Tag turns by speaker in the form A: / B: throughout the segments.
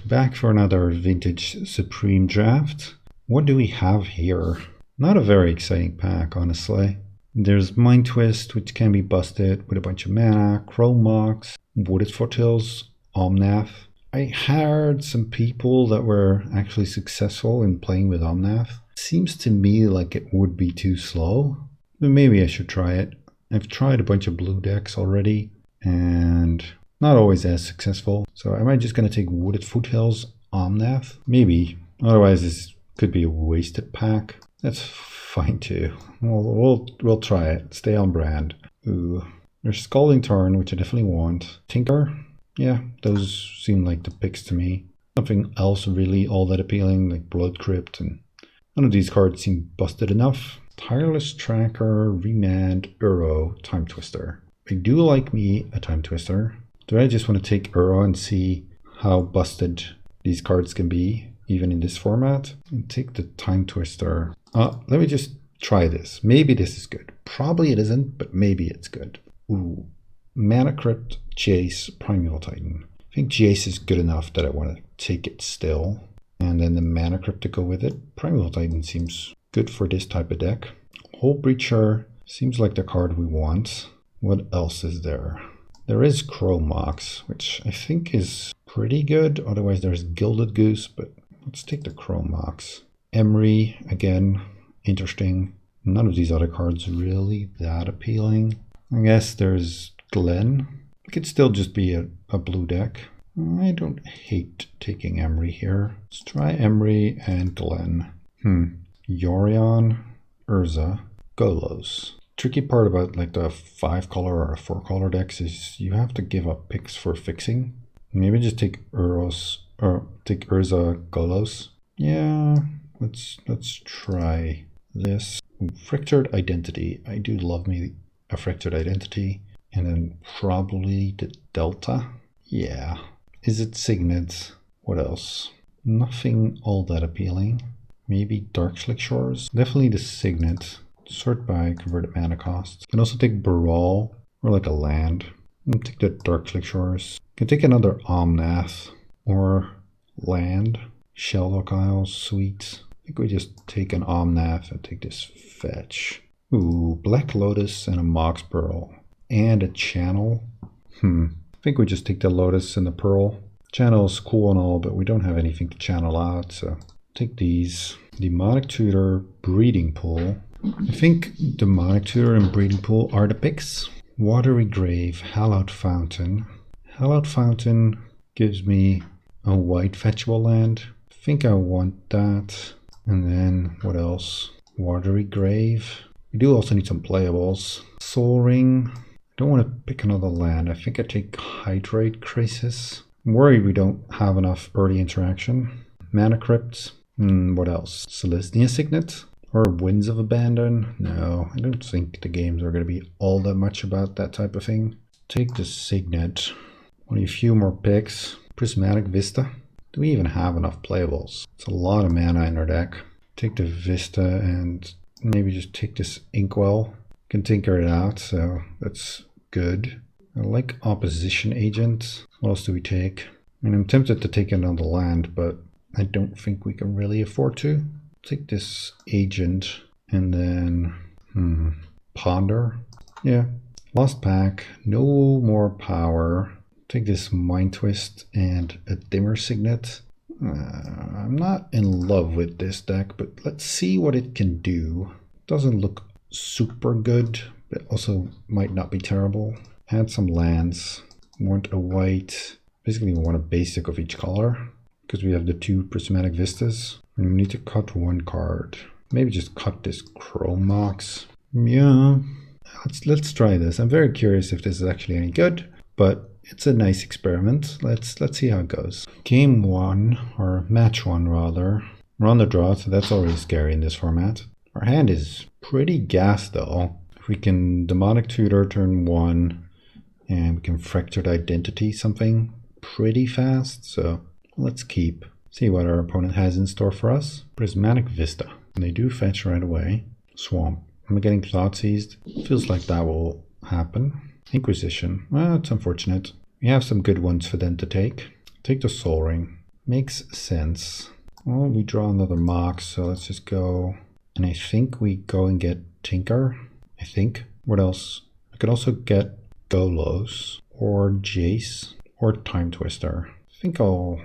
A: back for another Vintage Supreme draft. What do we have here? Not a very exciting pack, honestly. There's Mind Twist, which can be busted with a bunch of mana, Chrome Mox, Wooded Foothills, Omnath. I heard some people that were actually successful in playing with Omnath. Seems to me like it would be too slow, but maybe I should try it. I've tried a bunch of blue decks already, and not always as successful. So am I just going to take Wooded Foothills, Omnath? Maybe. Otherwise this could be a wasted pack. That's fine too. We'll try it. Stay on brand. Ooh. There's Scalding Tarn, which I definitely want. Tinker? Yeah, those seem like the picks to me. Nothing else really all that appealing, like Blood Crypt, and none of these cards seem busted enough. Tireless Tracker, Remand, Uro, Time Twister. I do like me a Time Twister. Do I just want to take Uro and see how busted these cards can be, even in this format? And take the Time Twister. Let me just try this. Maybe this is good. Probably it isn't, but maybe it's good. Ooh. Mana Crypt, Jace, Primeval Titan. I think Jace is good enough that I want to take it still. And then the Mana Crypt to go with it. Primeval Titan seems good for this type of deck. Hole Breacher seems like the card we want. What else is there? There is Chrome Mox, which I think is pretty good. Otherwise there's Gilded Goose, but let's take the Chrome Mox. Emery, again, interesting. None of these other cards really that appealing. I guess there's Glen. It could still just be a blue deck. I don't hate taking Emery here. Let's try Emery and Glen. Yorion, Urza, Golos. Tricky part about like the 5-color or 4-color decks is you have to give up picks for fixing. Maybe just take Urza, Golos. Yeah, let's try this. Fractured Identity. I do love me a Fractured Identity. And then probably the Delta. Yeah. Is it Signet? What else? Nothing all that appealing. Maybe Darkslick Shores. Definitely the Signet. Sort by converted mana cost. Can also take Baral or like a land. And take the Darkslick Shores. Can take another Omnath or land. Shelldock Isles, sweet. I think we just take an Omnath and take this fetch. Ooh, Black Lotus and a Mox Pearl. And a Channel. I think we just take the Lotus and the Pearl. Channel's cool and all, but we don't have anything to channel out, so take these. Demonic Tutor, Breeding Pool. I think Demonic Tutor and Breeding Pool are the picks. Watery Grave, Hallowed Fountain. Hallowed Fountain gives me a white fetchable land. I think I want that. And then what else? Watery Grave. We do also need some playables. Soul Ring. Don't want to pick another land. I think I take Hydrate Crisis. I'm worried we don't have enough early interaction. Mana Crypt. What else? Celestia Signet? Or Winds of Abandon? No, I don't think the games are going to be all that much about that type of thing. Take the Signet. Only a few more picks. Prismatic Vista. Do we even have enough playables? It's a lot of mana in our deck. Take the Vista and maybe just take this Inkwell. Can tinker it out, so that's good. I like Opposition Agent. What else do we take? I mean, I'm tempted to take another land, but I don't think we can really afford to. Take this Agent and then Ponder. Yeah. Lost Pack. No more power. Take this Mind Twist and a Dimmer Signet. I'm not in love with this deck, but let's see what it can do. Doesn't look super good, but also might not be terrible. Add some lands. Want a white. Basically we want a basic of each color because we have the 2 Prismatic Vistas. And we need to cut 1 card. Maybe just cut this Chrome Mox. Yeah. Let's try this. I'm very curious if this is actually any good, but it's a nice experiment. Let's see how it goes. Game 1, or match 1 rather. We're on the draw, so that's already scary in this format. Our hand is pretty gassed though. If we can Demonic Tutor turn 1 and we can Fractured Identity something pretty fast, so let's keep. See what our opponent has in store for us. Prismatic Vista. And they do fetch right away. Swamp. Am I getting Thought Seized? Feels like that will happen. Inquisition. Well, it's unfortunate. We have some good ones for them to take. Take the Soul Ring. Makes sense. Well, we draw another Mox, so let's just go. And I think we go and get Tinker. I think. What else? I could also get Golos or Jace or Time Twister. I think I'll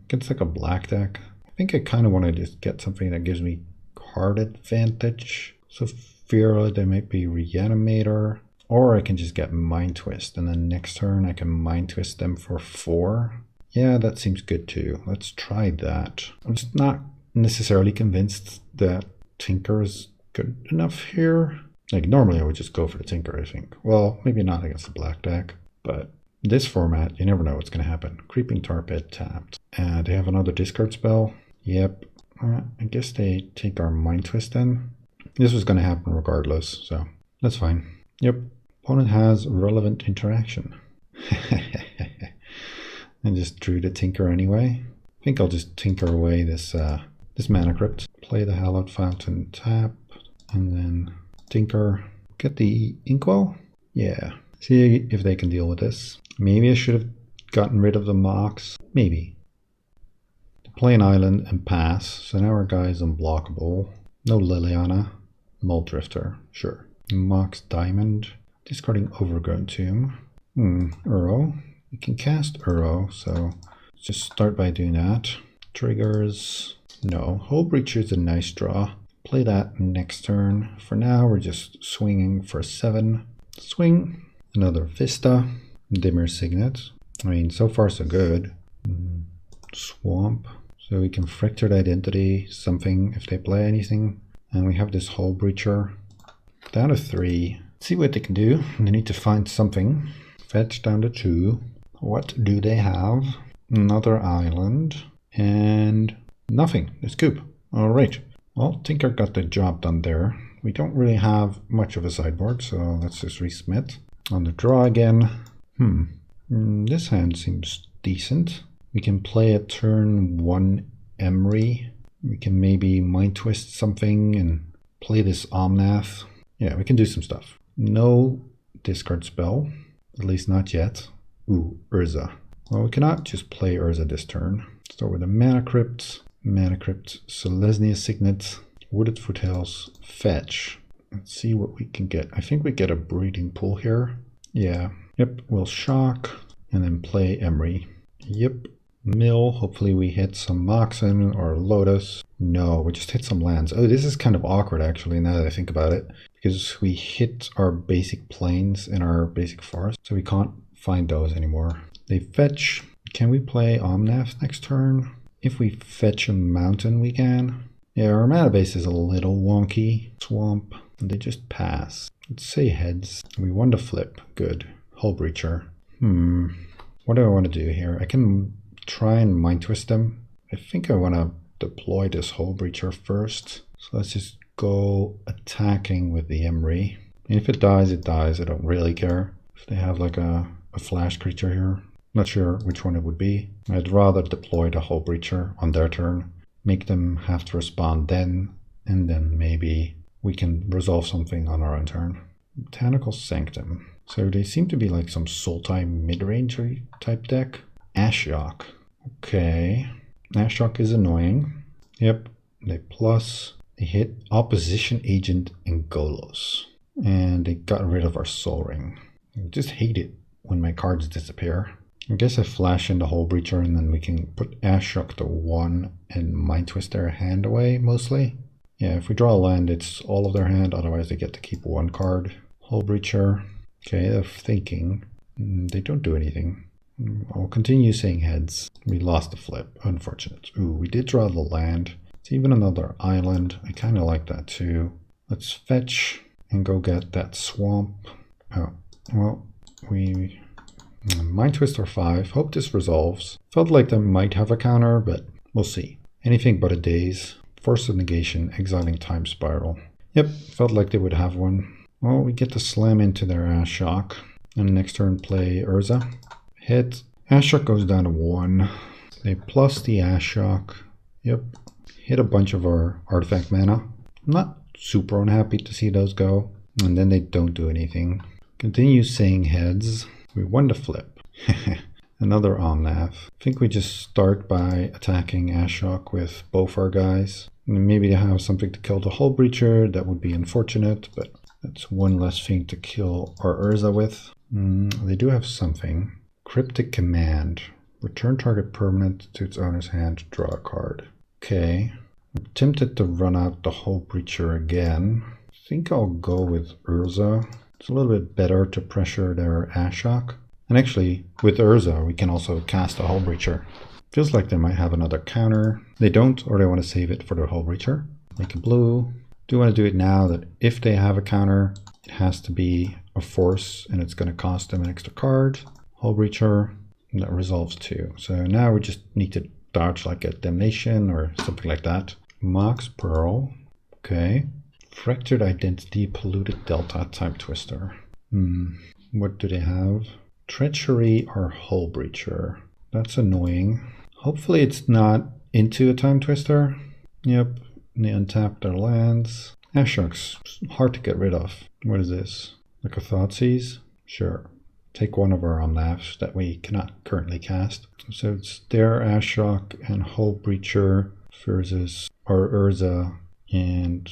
A: get like a black deck. I think I kind of want to just get something that gives me card advantage. So Fearlet, they might be Reanimator. Or I can just get Mind Twist, and then next turn I can Mind Twist them for 4. Yeah, that seems good too. Let's try that. I'm just not necessarily convinced that Tinker is good enough here. Like, normally I would just go for the Tinker, I think. Well, maybe not against the black deck, but in this format, you never know what's going to happen. Creeping Tar Pit tapped. And they have another discard spell. Yep. I guess they take our Mind Twist then. This was going to happen regardless, so that's fine. Yep. Opponent has relevant interaction. And just drew the Tinker anyway. I think I'll just tinker away this Mana Crypt. Play the Hallowed Fountain, tap, and then tinker. Get the Inkwell? Yeah. See if they can deal with this. Maybe I should have gotten rid of the Mox. Maybe. Play an island and pass. So now our guy is unblockable. No Liliana. Muldrifter. Sure. Mox Diamond. Discarding Overgrown Tomb. Uro. We can cast Uro, so let's just start by doing that. Triggers. No. Hull Breacher is a nice draw. Play that next turn. For now, we're just swinging for 7. Swing. Another Vista. Dimmer Signet. I mean, so far so good. Swamp. So we can Fractured Identity, something if they play anything. And we have this Hull Breacher. Down to 3. Let's see what they can do. They need to find something. Fetch down to 2. What do they have? Another island. And nothing. The scoop. Alright. Well, Tinker got the job done there. We don't really have much of a sideboard, so let's just resubmit. On the draw again. This hand seems decent. We can play a turn 1 Emery. We can maybe Mind Twist something and play this Omnath. Yeah, we can do some stuff. No discard spell. At least not yet. Ooh, Urza. Well, we cannot just play Urza this turn. Start with a Mana Crypt, Selesnya Signet, Wooded Foothills, Fetch. Let's see what we can get. I think we get a Breeding Pool here. Yeah. Yep, we'll Shock, and then play Emery. Yep. Mill, hopefully we hit some Moxen or Lotus. No, we just hit some lands. Oh, this is kind of awkward actually, now that I think about it. Because we hit our basic plains in our basic forest, so we can't find those anymore. They fetch. Can we play Omnath next turn? If we fetch a mountain, we can. Yeah, our mana base is a little wonky. Swamp. And they just pass. Let's say heads. We won the flip. Good. Hull Breacher. What do I want to do here? I can try and Mind Twist them. I think I want to deploy this Hull Breacher first. So let's just go attacking with the Emery. And if it dies, it dies. I don't really care. If they have like a flash creature here. Not sure which one it would be. I'd rather deploy the Hull Breacher on their turn. Make them have to respond then. And then maybe we can resolve something on our own turn. Botanical Sanctum. So they seem to be like some Sultai mid-range type deck. Ashiok. Okay. Ashiok is annoying. Yep. They plus. They hit Opposition Agent and Golos. And they got rid of our Soul Ring. I just hate it when my cards disappear. I guess I flash in the Hull Breacher and then we can put Ashiok to 1 and Mind Twist their hand away mostly. Yeah, if we draw a land, it's all of their hand. Otherwise, they get to keep 1 card. Hull Breacher. Okay, they're thinking. They don't do anything. I'll continue saying heads. We lost the flip. Unfortunate. Ooh, we did draw the land. It's even another island. I kind of like that too. Let's fetch and go get that swamp. Oh, well, we Mind Twist or 5. Hope this resolves. Felt like they might have a counter, but we'll see. Anything but a daze. Force of Negation, exiling Time Spiral. Yep, felt like they would have one. Well, we get to slam into their Ashiok. And next turn play Urza. Hit. Ashiok goes down to 1. They plus the Ashiok. Yep. Hit a bunch of our artifact mana. I'm not super unhappy to see those go. And then they don't do anything. Continue saying heads. We won the flip. Another Omnath. I think we just start by attacking Ashok with both our guys. And maybe they have something to kill the Hull Breacher. That would be unfortunate, but that's one less thing to kill our Urza with. They do have something. Cryptic Command. Return target permanent to its owner's hand, draw a card. Okay. I'm tempted to run out the Hull Breacher again. I think I'll go with Urza. It's a little bit better to pressure their Ashok. And actually, with Urza, we can also cast a Hull Breacher. Feels like they might have another counter. They don't, or they want to save it for the Hull Breacher. Make a blue. Do want to do it now that if they have a counter, it has to be a force and it's going to cost them an extra card. Hull Breacher, and that resolves too. So now we just need to dodge like a Damnation or something like that. Mox Pearl. Okay. Fractured Identity, Polluted Delta, Time Twister. What do they have? Treachery or Hull Breacher. That's annoying. Hopefully it's not into a Time Twister. Yep. They untap their lands. Ashok's hard to get rid of. What is this? Like a Thoughtseize? Sure. Take one of our Omnaths that we cannot currently cast. So it's their Ashok and Hull Breacher versus our Urza and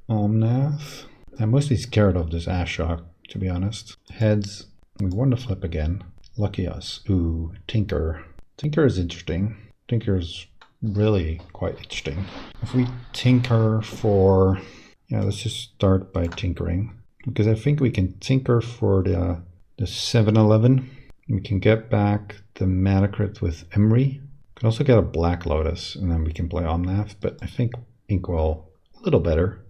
A: Omnath. I'm mostly scared of this Ashok, to be honest. Heads. We won the flip again. Lucky us. Ooh, Tinker. Tinker is interesting. Tinker is really quite interesting. If we tinker for... Yeah, let's just start by tinkering. Because I think we can tinker for the 7-11. We can get back the Mana Crypt with Emery. We can also get a Black Lotus, and then we can play Omnath. But I think Inkwell a little better.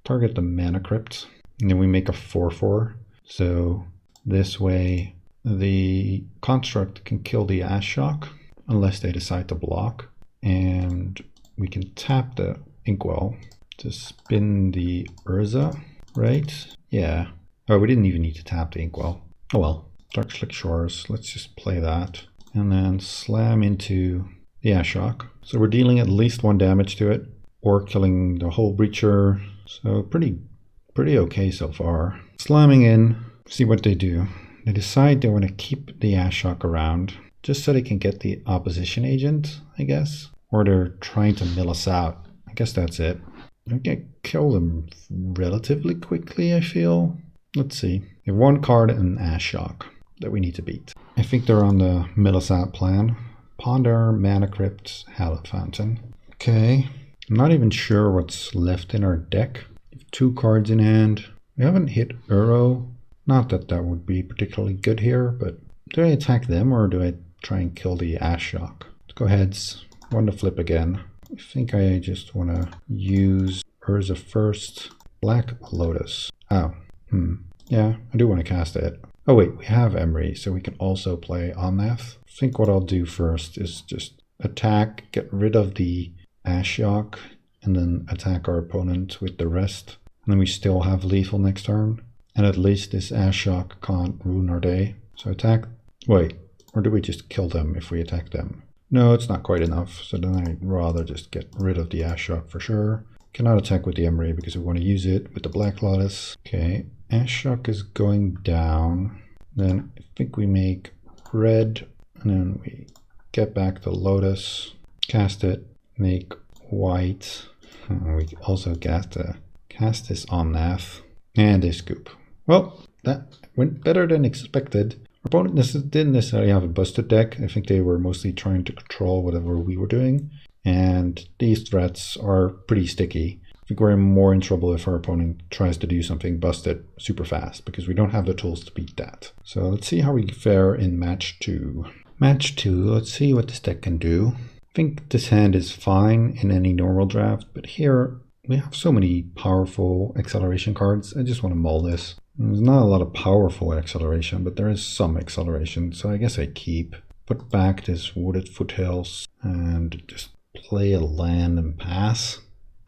A: Target the Mana Crypt. And then we make a 4-4. So this way the construct can kill the Ashok unless they decide to block. And we can tap the Inkwell to spin the Urza, right? Yeah. Oh, we didn't even need to tap the Inkwell. Oh well. Dark Slick Shores. Let's just play that. And then slam into the Ashok. So we're dealing at least 1 damage to it. Or killing the Hull Breacher. So pretty okay so far. Slamming in. See what they do. They decide they want to keep the Ashok around. Just so they can get the opposition agent, I guess. Or they're trying to mill us out. I guess that's it. I can kill them relatively quickly, I feel. Let's see. We have 1 card and an Ashok that we need to beat. I think they're on the mill us out plan. Ponder, Mana Crypt, Hallowed Fountain. Okay. I'm not even sure what's left in our deck. We have 2 cards in hand. We haven't hit Uro. Not that that would be particularly good here, but do I attack them or do I try and kill the Ashok? Let's go heads. Want to flip again. I think I just want to use Urza first. Black Lotus. Oh. Yeah, I do want to cast it. Oh wait, we have Emery, so we can also play Omnath. I think what I'll do first is just attack, get rid of the Ashok, and then attack our opponent with the rest. And then we still have lethal next turn. And at least this Ashok can't ruin our day. So attack... Wait, or do we just kill them if we attack them? No, it's not quite enough. So then I'd rather just get rid of the Ashok for sure. Cannot attack with the Emery because we want to use it with the Black Lotus. Okay, Ashok is going down. Then I think we make red. And then we get back the Lotus. Cast it. Make white. We also cast this Omnath. And they scoop. Well, that went better than expected. Our opponent didn't necessarily have a busted deck. I think they were mostly trying to control whatever we were doing. And these threats are pretty sticky. I think we're more in trouble if our opponent tries to do something busted super fast, because we don't have the tools to beat that. So let's see how we fare in match 2. Match 2, let's see what this deck can do. I think this hand is fine in any normal draft, but here we have so many powerful acceleration cards. I just want to mull this. There's not a lot of powerful acceleration, but there is some acceleration, so I guess I keep. Put back this Wooded Foothills and just play a land and pass.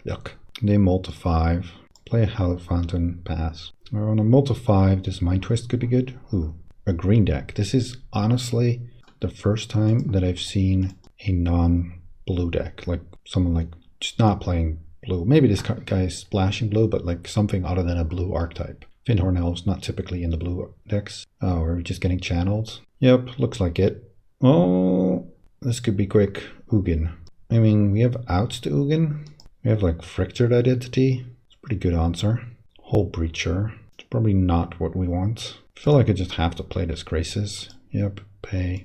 A: Yuck. They multi-5. Play a Hallowed Fountain, pass. Or on a multi-5, this Mind Twist could be good. Ooh, a green deck. This is honestly the first time that I've seen a non-blue deck. Like someone like just not playing blue. Maybe this guy is splashing blue, but like something other than a blue archetype. Fyndhorn Elves not typically in the blue decks. Oh, are we just getting channeled? Yep, looks like it. Oh, this could be quick. Ugin. I mean, we have outs to Ugin. We have like Fractured Identity. It's a pretty good answer. Hull Breacher. It's probably not what we want. I feel like I just have to play this Graces. Yep, pay.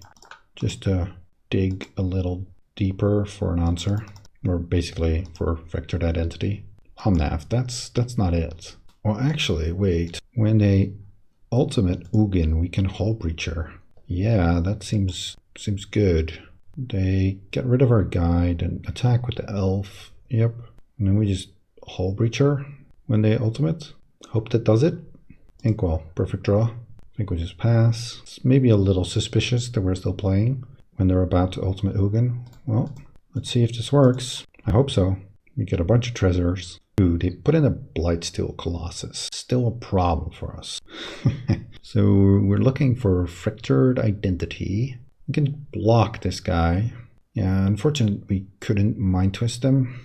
A: Just to dig a little deeper for an answer. Or basically for Fractured Identity. Omnath, that's not it. Well, actually, wait. When they ultimate Ugin, we can Hull Breacher. Yeah, that seems good. They get rid of our guide and attack with the elf. Yep. And then we just Hull Breacher when they ultimate. Hope that does it. Inkwell, perfect draw. I think we just pass. It's maybe a little suspicious that we're still playing when they're about to ultimate Ugin. Well, let's see if this works. I hope so. We get a bunch of treasures. Ooh, they put in a Blightsteel Colossus. Still a problem for us. So we're looking for Fractured Identity. We can block this guy. Yeah, unfortunately we couldn't Mind Twist them.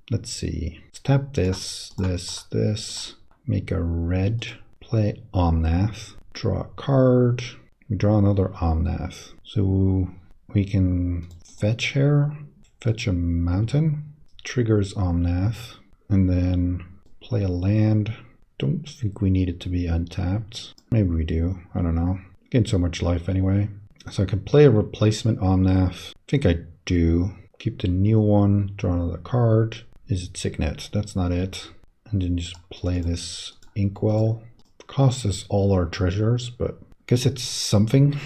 A: Let's see. Let's tap this. Make a red. Play Omnath. Draw a card. We draw another Omnath. So we can fetch here. Fetch a mountain. Triggers Omnath. And then play a land. Don't think we need it to be untapped. Maybe we do. I don't know. Getting so much life anyway. So I can play a replacement Omnath. I think I do. Keep the new one. Draw another card. Is it Signet? That's not it. And then just play this Inkwell. Costs us all our treasures, but I guess it's something.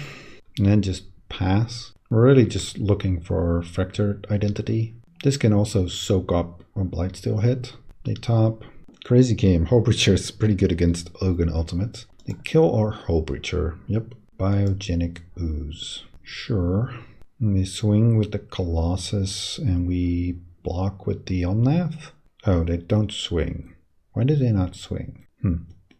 A: And then just pass. We're really just looking for Fractured Identity. This can also soak up a Blightsteel hit. They top. Crazy game. Hull Breacher is pretty good against Ugin Ultimate. They kill our Hull Breacher. Yep. Biogenic Ooze. Sure. And they swing with the Colossus and we block with the Omnath. Oh, they don't swing. Why did they not swing?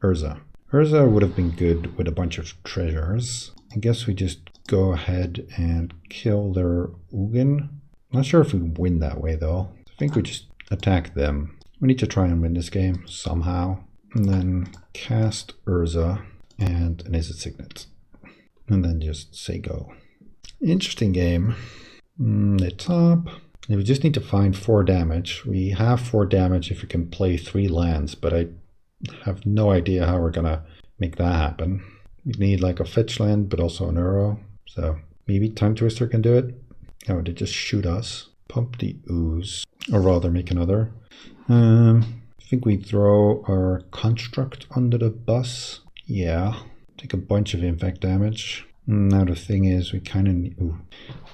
A: Urza. Urza would have been good with a bunch of treasures. I guess we just go ahead and kill their Ugin. Not sure if we win that way though. I think we just attack them. We need to try and win this game somehow. And then cast Urza and an Is It Signet. And then just say go. Interesting game. They top. We just need to find 4 damage. We have 4 damage if we can play 3 lands, but I have no idea how we're gonna make that happen. We need like a fetch land, but also an Uro. So maybe Time Twister can do it. Oh, they just shoot us. Pump the Ooze. Or rather make another. I think we throw our Construct under the bus. Yeah. Take a bunch of infect damage. Now the thing is, we kind of need... Ooh.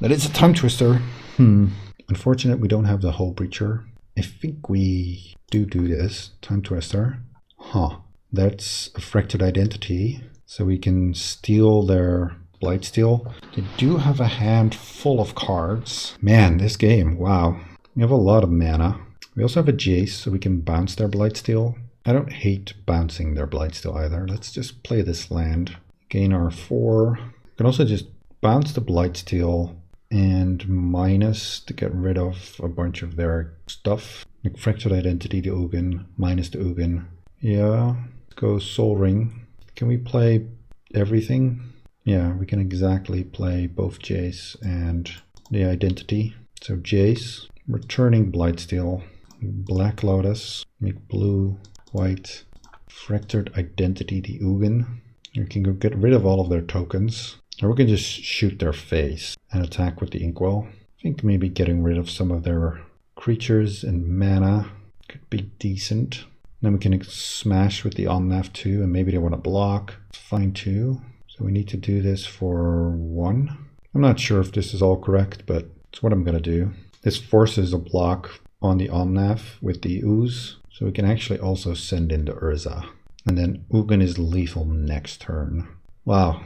A: That is a Time Twister. Unfortunate we don't have the Hull Breacher. I think we do this. Time Twister. Huh. That's a Fractured Identity. So we can steal their Blightsteel. They do have a hand full of cards. Man, this game, wow. We have a lot of mana. We also have a Jace, so we can bounce their Blightsteel. I don't hate bouncing their Blightsteel either. Let's just play this land. Gain our 4. We can also just bounce the Blightsteel and minus to get rid of a bunch of their stuff. Like Fractured Identity to Ugin, minus to Ugin. Yeah, let's go Soul Ring. Can we play everything? Yeah, we can exactly play both Jace and the Identity. So Jace, returning Blightsteel, Black Lotus, make blue, white, Fractured Identity to Ugin. We can go get rid of all of their tokens. Or we can just shoot their face and attack with the Inkwell. I think maybe getting rid of some of their creatures and mana could be decent. Then we can smash with the Omnath too, and maybe they want to block. It's fine too. So we need to do this for 1. I'm not sure if this is all correct, but it's what I'm going to do. This forces a block on the Omnath with the Ooze, so we can actually also send in the Urza. And then Ugin is lethal next turn. Wow.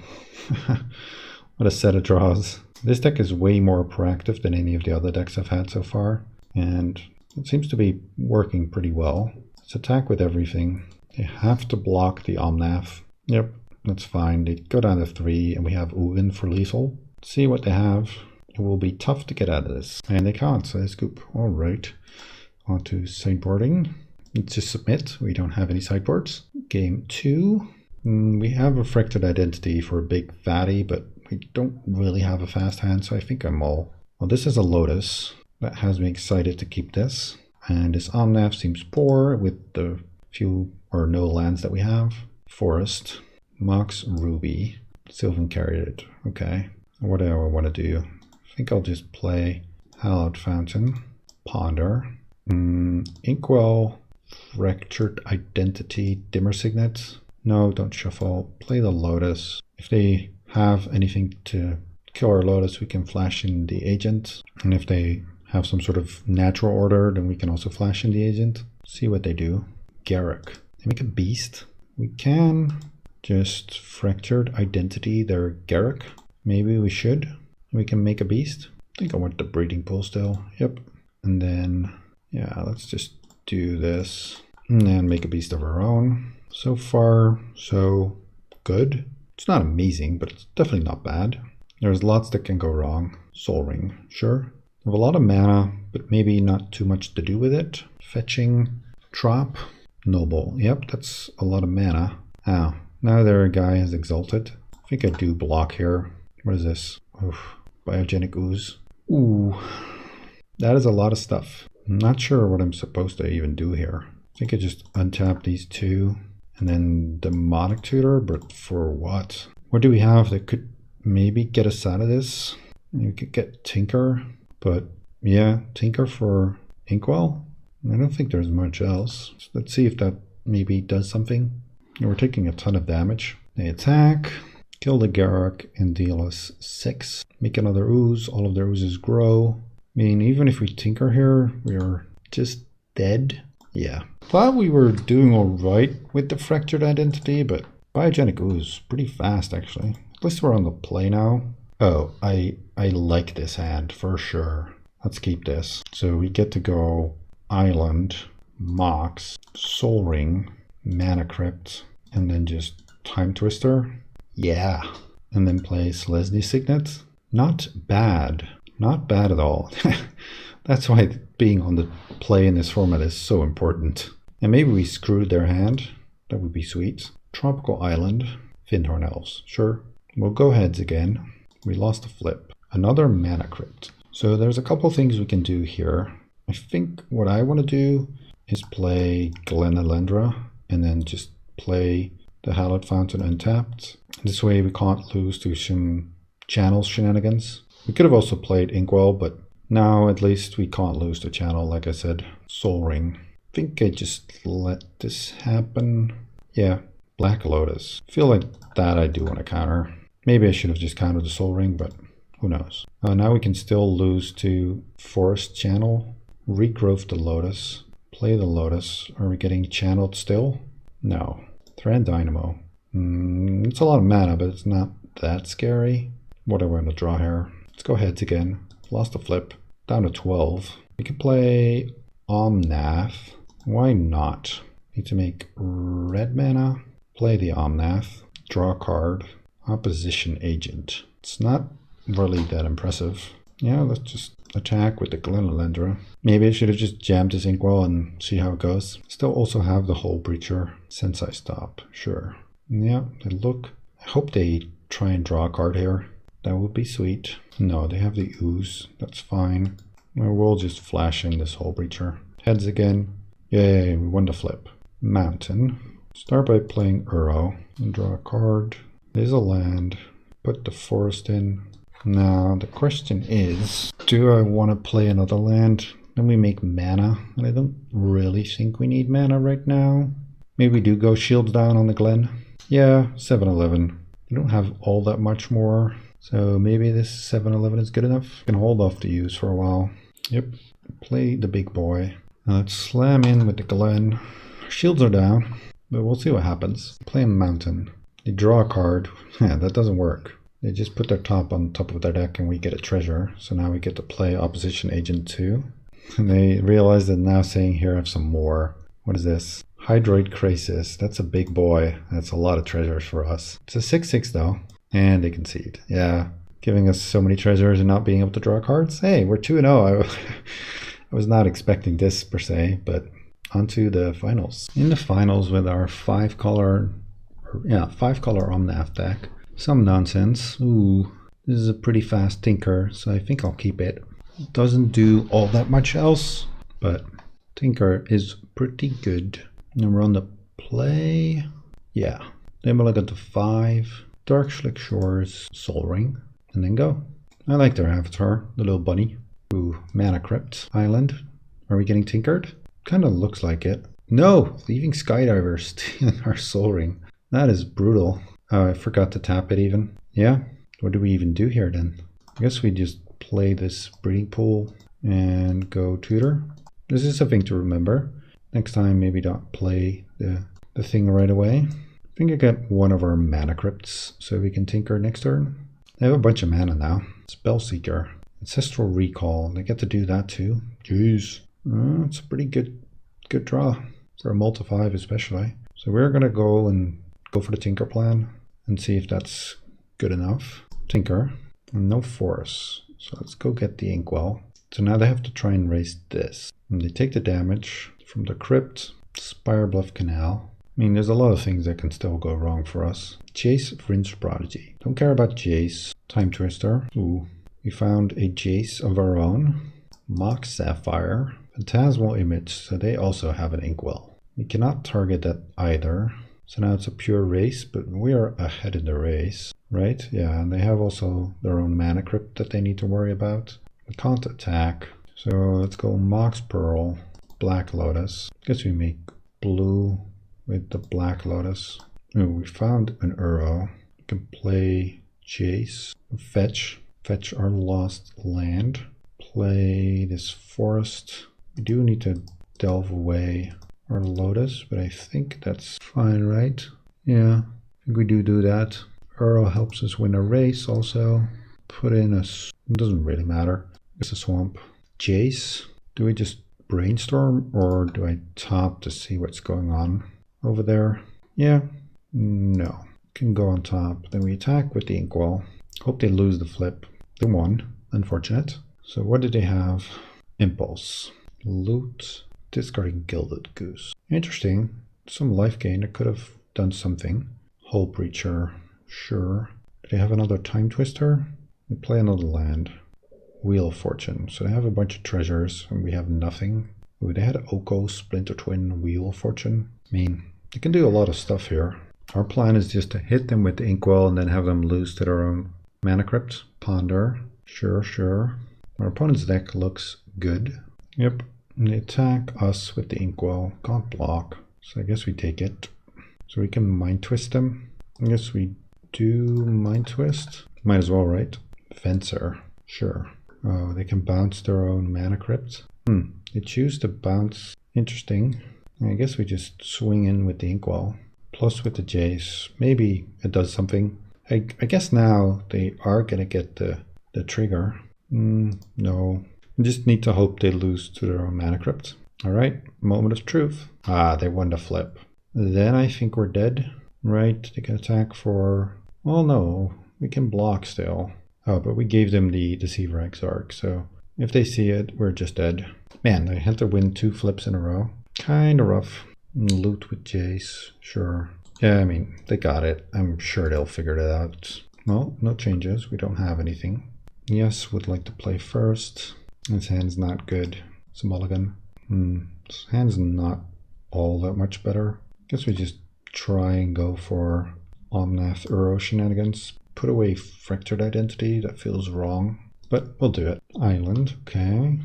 A: What a set of draws. This deck is way more proactive than any of the other decks I've had so far, and it seems to be working pretty well. Let's attack with everything. They have to block the Omnath. Yep, that's fine. They go down to 3, and we have Ugin for lethal. Let's see what they have. It will be tough to get out of this. And they can't, so they scoop. Alright. On to sideboarding. let's just submit. We don't have any sideboards. Game 2. We have a Refracted Identity for a big fatty, but we don't really have a fast hand, so I think I'm all. Well, this is a Lotus. That has me excited to keep this. And this Omnath seems poor with the few or no lands that we have. Forest, Mox, Ruby, Sylvan Carried. Okay, what do I want to do? I think I'll just play Hallowed Fountain, Ponder, Inkwell, Fractured Identity, Dimmer Signet. No, don't shuffle. Play the Lotus. If they have anything to kill our Lotus, we can flash in the agent. And if they have some sort of natural order, then we can also flash in the agent. See what they do. Garruk. They make a beast. We can just Fractured Identity their Garruk. Maybe we should. We can make a beast. I think I want the breeding pool still. Yep. And then, yeah, let's just do this. And then make a beast of our own. So far, so good. It's not amazing, but it's definitely not bad. There's lots that can go wrong. Soul Ring, sure. We have a lot of mana, but maybe not too much to do with it. Fetching, Drop, Noble. Yep, that's a lot of mana. Ah, now their guy has Exalted. I think I do block here. What is this? Oof. Biogenic Ooze. Ooh, that is a lot of stuff. I'm not sure what I'm supposed to even do here. I think I just untap these two. And then Demonic Tutor, but for what? What do we have that could maybe get us out of this? We could get Tinker, but yeah, Tinker for Inkwell? I don't think there's much else. So let's see if that maybe does something. We're taking a ton of damage. They attack, kill the Garruk, and deal us 6. Make another Ooze, all of their Oozes grow. I mean, even if we Tinker here, we're just dead. Yeah. Thought we were doing alright with the Fractured Identity, but Biogenic Ooze, pretty fast actually. At least we're on the play now. Oh, I like this hand for sure. Let's keep this. So we get to go Island, Mox, Soul Ring, Mana Crypt, and then just Time Twister. Yeah. And then play Selesnya Signet. Not bad. Not bad at all. That's why being on the play in this format is so important. And maybe we screwed their hand. That would be sweet. Tropical Island. Fyndhorn Elves. Sure. We'll go heads again. We lost a flip. Another Mana Crypt. So there's a couple things we can do here. I think what I want to do is play Glenalendra and then just play the Hallowed Fountain untapped. This way we can't lose to some channel shenanigans. We could have also played Inkwell, but now at least we can't lose the channel, like I said. Soul Ring. I think I just let this happen. Yeah, Black Lotus. I feel like that I do want to counter. Maybe I should have just countered the Soul Ring, but who knows. Now we can still lose to Forest Channel. Regrowth the Lotus. Play the Lotus. Are we getting channeled still? No. Thread Dynamo. It's a lot of mana, but it's not that scary. What do I want to draw here? Let's go heads again. Lost a flip. Down to 12. We can play Omnath. Why not? Need to make red mana. Play the Omnath. Draw a card. Opposition Agent. It's not really that impressive. Yeah, let's just attack with the Glenalendra. Maybe I should have just jammed this Inkwell and see how it goes. Still also have the Hull Breacher. Since I stop. Sure. Yeah, they look. I hope they try and draw a card here. That would be sweet. No, they have the Ooze. That's fine. We'll just flash in this Hull Breacher. Heads again. Yay, we won the flip. Mountain. Start by playing Uro. And draw a card. There's a land. Put the forest in. Now, the question is, do I want to play another land? Then we make mana. And I don't really think we need mana right now. Maybe we do go shields down on the Glen. Yeah, 7-11. We don't have all that much more. So maybe this 7-11 is good enough. Can hold off the use for a while. Yep. Play the big boy. Now let's slam in with the Glen. Shields are down, but we'll see what happens. Play a Mountain. They draw a card. Yeah, that doesn't work. They just put their top on top of their deck and we get a treasure. So now we get to play Opposition Agent 2. And they realize that now saying here I have some more. What is this? Hydroid Crisis. That's a big boy. That's a lot of treasures for us. It's a 6/6 though. And they concede. Yeah. Giving us so many treasures and not being able to draw cards. Hey, we're 2-0. I was not expecting this per se, but onto the finals. In the finals with our 5-color Omnath deck. Some nonsense. Ooh, this is a pretty fast Tinker, so I think I'll keep it. It doesn't do all that much else, but Tinker is pretty good. And we're on the play. Yeah. Then we'll look at the 5. Dark Slick Shores, Soul Ring, and then go. I like their avatar, the little bunny. Ooh, Mana Crypt Island. Are we getting tinkered? Kind of looks like it. No! Leaving Skydiver stealing our Soul Ring. That is brutal. Oh, I forgot to tap it even. Yeah? What do we even do here then? I guess we just play this breeding pool and go tutor. This is something to remember. Next time maybe don't play the thing right away. I think I got one of our Mana Crypts so we can tinker next turn. They have a bunch of mana now. Spellseeker. Ancestral Recall. They get to do that too. Jeez. It's a pretty good draw. For a multi-5 especially. So we're going to go for the Tinker plan and see if that's good enough. Tinker. And no Force. So let's go get the Inkwell. So now they have to try and raise this. And they take the damage from the Crypt, Spire Bluff Canal. I mean, there's a lot of things that can still go wrong for us. Jace, Fringe Prodigy. Don't care about Jace. Time Twister. Ooh. We found a Jace of our own. Mox Sapphire. Phantasmal Image. So they also have an Inkwell. We cannot target that either. So now it's a pure race, but we are ahead in the race, right? Yeah, and they have also their own Mana Crypt that they need to worry about. We can't attack. So let's go Mox Pearl, Black Lotus. Guess we make blue with the Black Lotus. Oh, we found an Uro. We can play Jace, Fetch our lost land. Play this forest. We do need to delve away our Lotus, but I think that's fine, right? Yeah, I think we do that. Uro helps us win a race also. Put in it doesn't really matter. It's a swamp. Jace. Do we just brainstorm or do I top to see what's going on over there? Yeah. No. Can go on top. Then we attack with the Inkwell. Hope they lose the flip. They won. Unfortunate. So what did they have? Impulse. Loot. Discarding Gilded Goose. Interesting. Some life gain. I could have done something. Hull Breacher. Sure. Do they have another Time Twister? They play another land. Wheel of Fortune. So they have a bunch of treasures and we have nothing. Ooh, they had Oko, Splinter Twin, Wheel of Fortune. I mean, they can do a lot of stuff here. Our plan is just to hit them with the Inkwell and then have them lose to their own Mana Crypt. Ponder. Sure. Our opponent's deck looks good. Yep. And they attack us with the Inkwell. Can't block. So I guess we take it. So we can Mind Twist them. I guess we do Mind Twist. Might as well, right? Fencer. Sure. Oh, they can bounce their own Mana Crypt. They choose to bounce. Interesting. I guess we just swing in with the Inkwell. Plus with the Jace. Maybe it does something. I guess now they are going to get the trigger. No. We just need to hope they lose to their own Mana Crypt. Alright, moment of truth. Ah, they won the flip. Then I think we're dead. Right, they can attack for... Well, no. We can block still. Oh, but we gave them the Deceiver Exarch, so if they see it, we're just dead. Man, they had to win 2 flips in a row. Kinda rough. Loot with Jace, sure. Yeah, I mean, they got it. I'm sure they'll figure it out. Well, no changes. We don't have anything. Yes, would like to play first. His hand's not good. It's a mulligan. His hand's not all that much better. Guess we just try and go for Omnath Uro shenanigans. Put away Fractured Identity, that feels wrong. But we'll do it. Island, okay.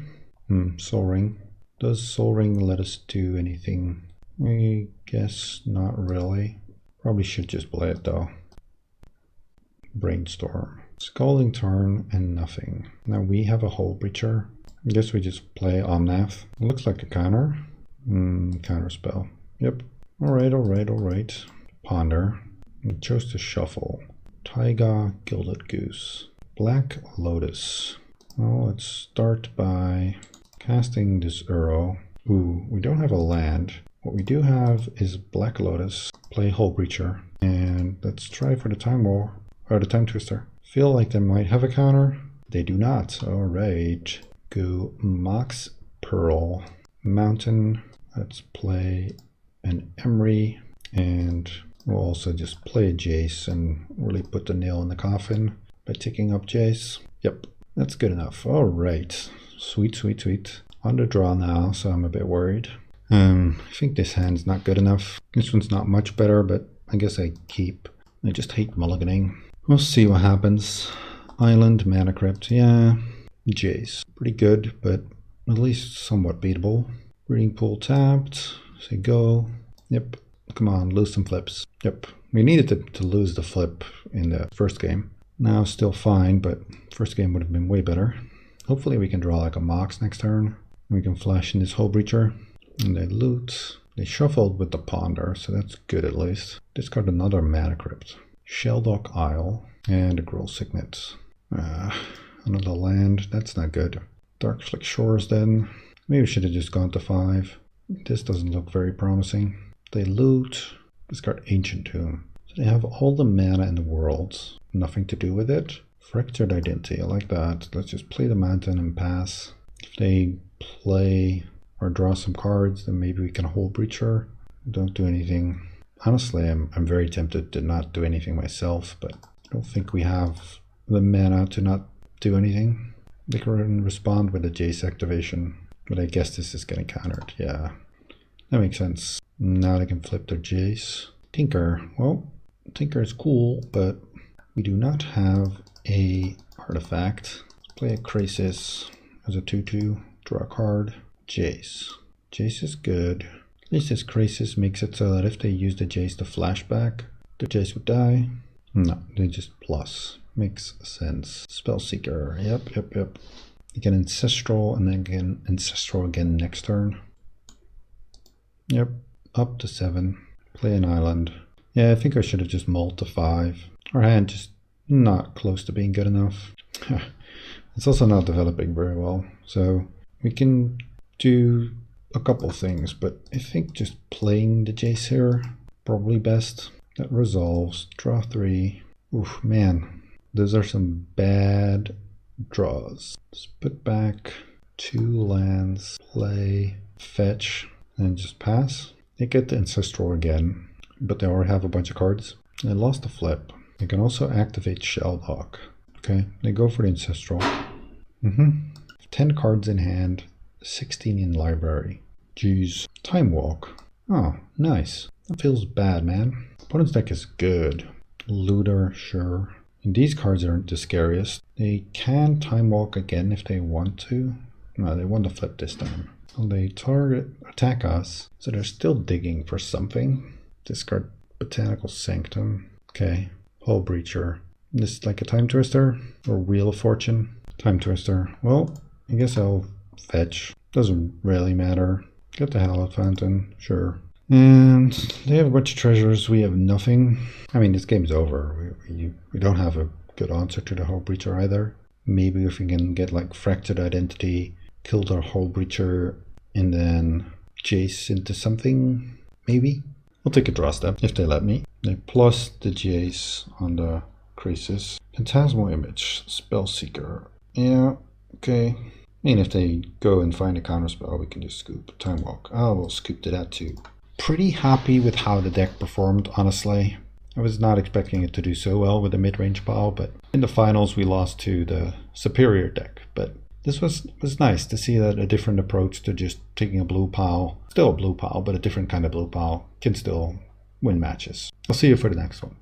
A: Soul Ring. Does Soul Ring let us do anything? I guess not really. Probably should just play it though. Brainstorm. Scalding Turn and nothing. Now we have a Hull Breacher. I guess we just play Omnath. It looks like a counter. Counter spell. Yep. Alright. Ponder. We chose to shuffle. Taiga, Gilded Goose. Black Lotus. Well, let's start by casting this Uro. Ooh, we don't have a land. What we do have is Black Lotus. Play Hull Breacher. And let's try for the Time War. Or the Time Twister. Feel like they might have a counter. They do not. Alright. Go Mox Pearl. Mountain. Let's play an Emery, and we'll also just play a Jace and really put the nail in the coffin by ticking up Jace. Yep, that's good enough. All right, sweet, sweet, sweet. On the draw now, so I'm a bit worried. I think this hand's not good enough. This one's not much better, but I guess I just hate mulliganing. We'll see what happens. Island, Mana Crypt, yeah. Jace, pretty good, but at least somewhat beatable. Breeding Pool tapped, say go. Yep, come on, lose some flips. Yep, we needed to lose the flip in the first game. Now still fine, but first game would have been way better. Hopefully we can draw like a Mox next turn. We can flash in this Hull Breacher. And they loot. They shuffled with the Ponder, so that's good at least. Discard another Mana Crypt. Shelldock Isle. And a Gruul Signet. Another land, that's not good. Darkflick Shores then. Maybe we should have just gone to 5. This doesn't look very promising. They loot. Discard Ancient Tomb. So they have all the mana in the world. Nothing to do with it. Fractured Identity, I like that. Let's just play the mountain and pass. If they play or draw some cards, then maybe we can Hull Breacher. Don't do anything. Honestly, I'm very tempted to not do anything myself, but I don't think we have the mana to not do anything. They can respond with a Jace activation, but I guess this is getting countered. Yeah, that makes sense. Now they can flip their Jace. Tinker. Well, Tinker is cool, but we do not have a artifact. Let's play a Krasis as a 2/2. Draw a card. Jace. Jace is good. At least this Krasis makes it so that if they use the Jace to flashback, the Jace would die. No, they just plus. Makes sense. Spellseeker. Yep. You can Ancestral and then again Ancestral again next turn. Yep. Up to 7. Play an island. Yeah, I think I should have just mulled to 5. Our hand just not close to being good enough. It's also not developing very well. So we can do a couple things, but I think just playing the Jace here, probably best. That resolves. Draw 3. Oof, man. Those are some bad draws. Let's put back 2 lands, play, fetch, and just pass. They get the Ancestral again, but they already have a bunch of cards. They lost the flip. They can also activate Shelldock. Okay, they go for the Ancestral. 10 cards in hand, 16 in library. Jeez. Time Walk. Oh, nice. That feels bad, man. Opponent's deck is good. Looter, sure. And these cards aren't the scariest. They can Time Walk again if they want to. No, they want to flip this time. Well, they attack us, so they're still digging for something. Discard Botanical Sanctum. Okay. Hull Breacher. This is like a Time Twister or Wheel of Fortune. Time Twister. Well, I guess I'll fetch. Doesn't really matter. Get the Hallowed Fountain. Sure. And they have a bunch of treasures. We have nothing. I mean, this game's over. We don't have a good answer to the Hull Breacher either. Maybe if we can get like Fractured Identity, kill their Hull Breacher, and then Jace into something, maybe. I'll take a draw step if they let me. They plus the Jace on the Krasis. Phantasmal Image, Spellseeker. Yeah, okay. I mean, if they go and find a counterspell, we can just scoop. Time Walk. Oh, we'll scoop to that too. Pretty happy with how the deck performed, honestly. I was not expecting it to do so well with the mid-range pile, but in the finals we lost to the superior deck. But this was nice to see that a different approach to just taking a blue pile, still a blue pile, but a different kind of blue pile, can still win matches. I'll see you for the next one.